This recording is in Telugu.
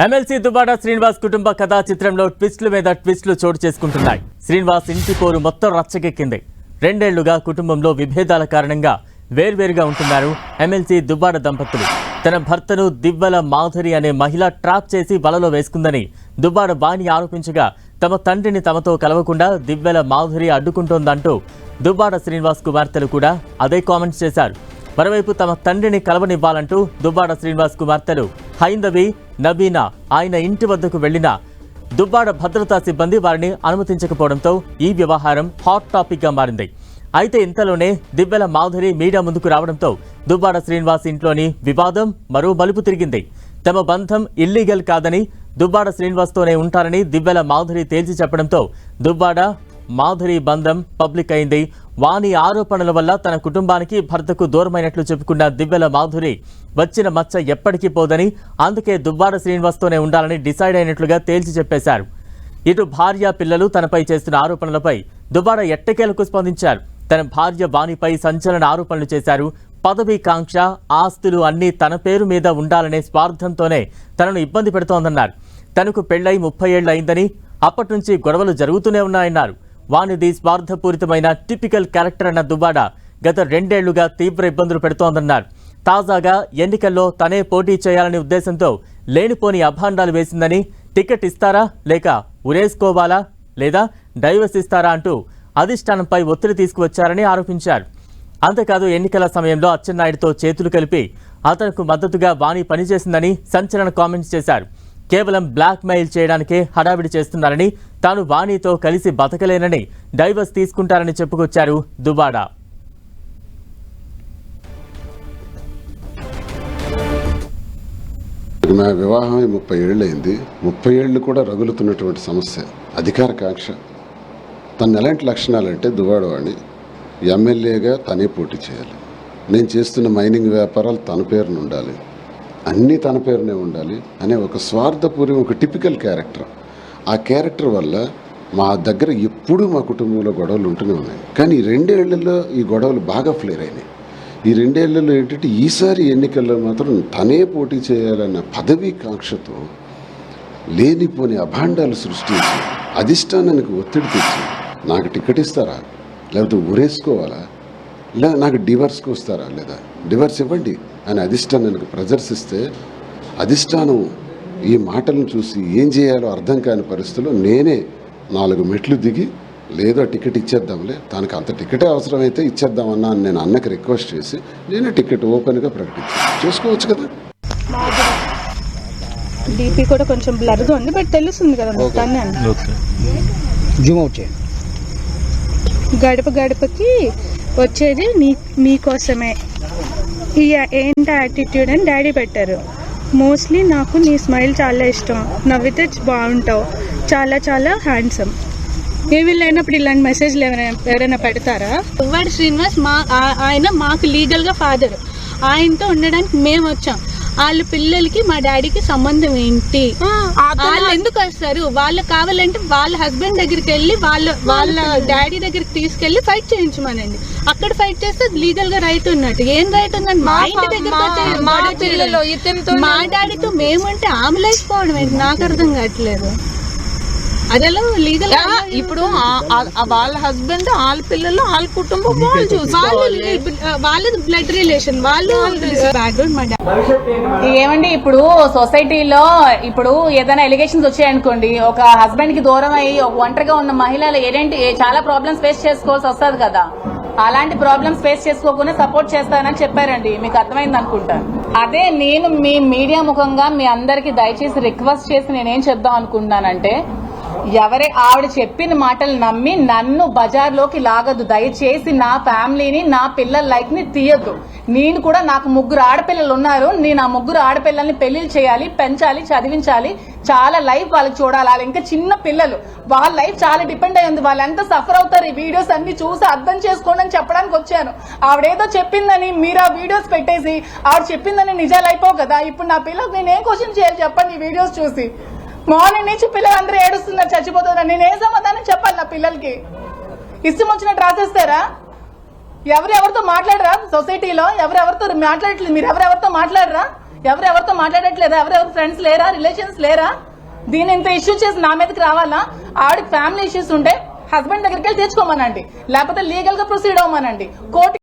ఎమ్మెల్సీ దువ్వాడ శ్రీనివాస్ కుటుంబ కథా చిత్రంలో ట్విస్టుల మీద ట్విస్టులు చోటు చేసుకుంటున్నాయి. శ్రీనివాస్ ఇంటి పోరు మొత్తం రచ్చకెక్కింది. 2 ఏళ్లుగా కుటుంబంలో విభేదాల కారణంగా వేర్వేరుగా ఉంటున్నారు ఎమ్మెల్సీ దువ్వాడ దంపతులు. తన భర్తను దివ్వెల మాధురి అనే మహిళ ట్రాప్ చేసి వలలో వేసుకుందని దువ్వాడ వాణి ఆరోపించగా, తమ తండ్రిని తమతో కలవకుండా దివ్వెల మాధురి అడ్డుకుంటోందంటూ దువ్వాడ శ్రీనివాస్ కుమార్తెలు కూడా అదే కామెంట్స్ చేశారు. మరోవైపు తమ తండ్రిని కలవనివ్వాలంటూ దువ్వాడ శ్రీనివాస్ కుమార్తెలు హైందవి, నబీనా ఆయన ఇంటి వద్దకు వెళ్లిన దువ్వాడ భద్రతా సిబ్బంది వారిని అనుమతించకపోవడంతో ఈ వ్యవహారం హాట్ టాపిక్ గా మారింది. అయితే ఇంతలోనే దివ్వెల మాధురి మీడియా ముందుకు రావడంతో దువ్వాడ శ్రీనివాస్ ఇంట్లోని వివాదం మరో మలుపు తిరిగింది. తమ బంధం ఇల్లీగల్ కాదని, దువ్వాడ శ్రీనివాస్తోనే ఉంటారని దివ్వెల మాధురి తేల్చి చెప్పడంతో దువ్వాడ మాధురి బంధం పబ్లిక్ అయింది. వాణి ఆరోపణల వల్ల తన కుటుంబానికి భర్తకు దూరమైనట్లు చెప్పుకున్న దివ్వెల మాధురి వచ్చిన మచ్చ ఎప్పటికీ పోదని, అందుకే దువ్వాడ శ్రీనివాస్తోనే ఉండాలని డిసైడ్ అయినట్లుగా తేల్చి చెప్పేశారు. ఇటు భార్య, పిల్లలు తనపై చేస్తున్న ఆరోపణలపై దువ్వాడ ఎట్టకేలకు స్పందించారు. తన భార్య వాణిపై సంచలన ఆరోపణలు చేశారు. పదవి కాంక్ష, ఆస్తులు అన్నీ తన పేరు మీద ఉండాలనే స్వార్థంతోనే తనను ఇబ్బంది పెడుతోందన్నారు. తనకు పెళ్లై 30 ఏళ్లు అయిందని, అప్పటి నుంచి గొడవలు జరుగుతూనే ఉన్నాయన్నారు. వానిది స్వార్థపూరితమైన టిపికల్ క్యారెక్టర్ అన్న దువ్వాడ గత 2 ఏళ్లుగా తీవ్ర ఇబ్బందులు పెడుతోందన్నారు. తాజాగా ఎన్నికల్లో తనే పోటీ చేయాలనే ఉద్దేశంతో లేనిపోని అభాండాలు వేసిందని, టికెట్ ఇస్తారా లేక ఉరేసుకోవాలా లేదా డైవర్స్ ఇస్తారా అంటూ అధిష్టానంపై ఒత్తిడి తీసుకువచ్చారని ఆరోపించారు. అంతేకాదు ఎన్నికల సమయంలో అచ్చెన్నాయుడుతో చేతులు కలిపి అతనికి మద్దతుగా వాణి పనిచేసిందని సంచలన కామెంట్స్ చేశారు. కేవలం బ్లాక్ మెయిల్ చేయడానికే హడావిడి చేస్తున్నారని, తాను వాణితో కలిసి బతకలేనని, డైవర్స్ తీసుకుంటారని చెప్పుకొచ్చారు దువ్వాడ. నా వివాహం 30 ఏళ్ళు అయింది. 30 ఏళ్ళు కూడా రగులుతున్నటువంటి సమస్య అధికార కాంక్ష. తన ఎలాంటి లక్షణాలంటే దువ్వాడ వాణి ఎమ్మెల్యేగా తనే పోటీ చేయాలి, నేను చేస్తున్న మైనింగ్ వ్యాపారాలు తన పేరున ఉండాలి, అన్నీ తన పేరునే ఉండాలి అనే ఒక స్వార్థపూర్వం, ఒక టిపికల్ క్యారెక్టర్. ఆ క్యారెక్టర్ వల్ల మా దగ్గర ఎప్పుడూ మా కుటుంబంలో గొడవలు ఉంటూనే ఉన్నాయి. కానీ ఈ 2 ఏళ్లలో ఈ గొడవలు బాగా ఫ్లేర్ అయినాయి. ఈ 2 ఏళ్లలో ఏంటంటే ఈసారి ఎన్నికల్లో మాత్రం తనే పోటీ చేయాలన్న పదవీ కాంక్షతో లేనిపోని అభాండాలు సృష్టించి అధిష్టానానికి ఒత్తిడి తెచ్చి, నాకు టికెట్ ఇస్తారా లేకపోతే ఊరేసుకోవాలా, లేదా నాకు డివర్స్కి వస్తారా, లేదా డివర్స్ ఇవ్వండి అని అధిష్టానానికి ప్రెజర్స్ ఇస్తే, అధిష్టానం ఈ మాటలను చూసి ఏం చేయాలో అర్థం కాని పరిస్థితుల్లో నేనే 4 మెట్లు దిగి, లేదో టికెట్ ఇచ్చేద్దాంలే, తనకు అంత టికెటే అవసరమైతే ఇచ్చేద్దామన్నా అని నేను అన్నకి రిక్వెస్ట్ చేసి నేనే టికెట్ ఓపెన్గా ప్రకటించాను. చేసుకోవచ్చు కదా. డీపీ కూడా కొంచెం బ్లర్గా ఉంది, బట్ తెలుస్తుంది కదా మొత్తాన్ని. జూమ్ అవుట్ చేయండి. గడప గడపకి వచ్చేది మీకోసమే, ఈ ఏంటి యాటిట్యూడ్ అని డాడీ పెట్టారు. మోస్ట్లీ నాకు నీ స్మైల్ చాలా ఇష్టం, నవ్వితే బాగుంటావు, చాలా చాలా హ్యాండ్సమ్. ఏమీ లేనప్పుడు ఇలాంటి మెసేజ్లు ఎవరైనా పెడతారా? దువ్వాడ శ్రీనివాస్ ఆయన మాకు లీగల్గా ఫాదర్. ఆయనతో ఉండడానికి మేము వచ్చాం. వాళ్ళ పిల్లలకి మా డాడీకి సంబంధం ఏంటి? వాళ్ళు ఎందుకు వస్తారు? వాళ్ళు కావాలంటే వాళ్ళ హస్బెండ్ దగ్గరికి వెళ్ళి వాళ్ళ డాడీ దగ్గరికి తీసుకెళ్లి ఫైట్ చేయించమనండి. అక్కడ ఫైట్ చేస్తే లీగల్ గా రైట్ ఉన్నట్టు. ఏం రైట్ ఉందని మా ఇంటి దగ్గర మా డాడీతో మేముంటే ఆమె లేకపోవడం ఏంటి? నాకు అర్థం కావట్లేదు. అదేలో లీగల్ ఇప్పుడు వాళ్ళ హస్బెండ్, వాళ్ళ పిల్లలు, వాళ్ళ కుటుంబం వాళ్ళది బ్లడ్ రిలేషన్, వాళ్ళు బ్యాక్గ్రౌండ్. మా ఏమండి, ఇప్పుడు సొసైటీలో ఇప్పుడు ఏదైనా ఎలిగేషన్స్ వచ్చాయనుకోండి, ఒక హస్బెండ్ కి దూరం అయ్యి ఒక ఒంటరిగా ఉన్న మహిళలు చాలా ప్రాబ్లమ్స్ ఫేస్ చేసుకోవాల్సి వస్తుంది కదా. అలాంటి ప్రాబ్లమ్స్ ఫేస్ చేసుకోకుండా సపోర్ట్ చేస్తానని చెప్పారండి. మీకు అర్థమైంది అనుకుంటా. అదే నేను మీ మీడియా ముఖంగా మీ అందరికి దయచేసి రిక్వెస్ట్ చేసి నేనేం చెప్దాం అనుకుంటున్నానంటే, ఆవిడ చెప్పిన మాటలు నమ్మి నన్ను బజార్లోకి లాగద్దు. దయచేసి నా ఫ్యామిలీని, నా పిల్లల లైఫ్ ని తీయద్దు. నేను కూడా, నాకు 3 ఆడపిల్లలు ఉన్నారు. నేను ఆ 3 ఆడపిల్లల్ని పెళ్లిళ్ళు చేయాలి, పెంచాలి, చదివించాలి, చాలా లైఫ్ వాళ్ళకి చూడాలి. వాళ్ళు ఇంకా చిన్న పిల్లలు, వాళ్ళ లైఫ్ చాలా డిపెండ్ అయ్యింది. వాళ్ళు ఎంత సఫర్ అవుతారు ఈ వీడియోస్ అన్ని చూసి అర్థం చేసుకోండి అని చెప్పడానికి వచ్చాను. ఆవిడేదో చెప్పిందని మీరు ఆ వీడియోస్ పెట్టేసి ఆవిడ చెప్పిందని నిజాలు అయిపోవు కదా. ఇప్పుడు నా పిల్లలకు నేనేం క్వశ్చన్ చేయాలి చెప్పండి? ఈ వీడియోస్ చూసి మార్నింగ్ నుంచి పిల్లలందరూ ఏడుస్తున్నారు, చచ్చిపోతున్నారు. నేను ఏ సమాధానం చెప్పాలి నా పిల్లలకి? ఇష్టం వచ్చినట్టు రాసేస్తారా? ఎవరెవరితో మాట్లాడరా? సొసైటీలో ఎవరెవరితో మాట్లాడట్లేదు. మీరు ఎవరెవరితో మాట్లాడరా? ఎవరెవరితో మాట్లాడట్లేదా? ఎవరెవరు ఫ్రెండ్స్ లేరా? రిలేషన్స్ లేరా? దీని ఇంత ఇష్యూ చేసి నా మీదకి రావాలా? ఆవిడకి ఫ్యామిలీ ఇష్యూస్ ఉంటే హస్బెండ్ దగ్గరికి వెళ్ళి తెచ్చుకోమనండి, లేకపోతే లీగల్ గా ప్రొసీడ్ అవ్వమనండి. కోర్టు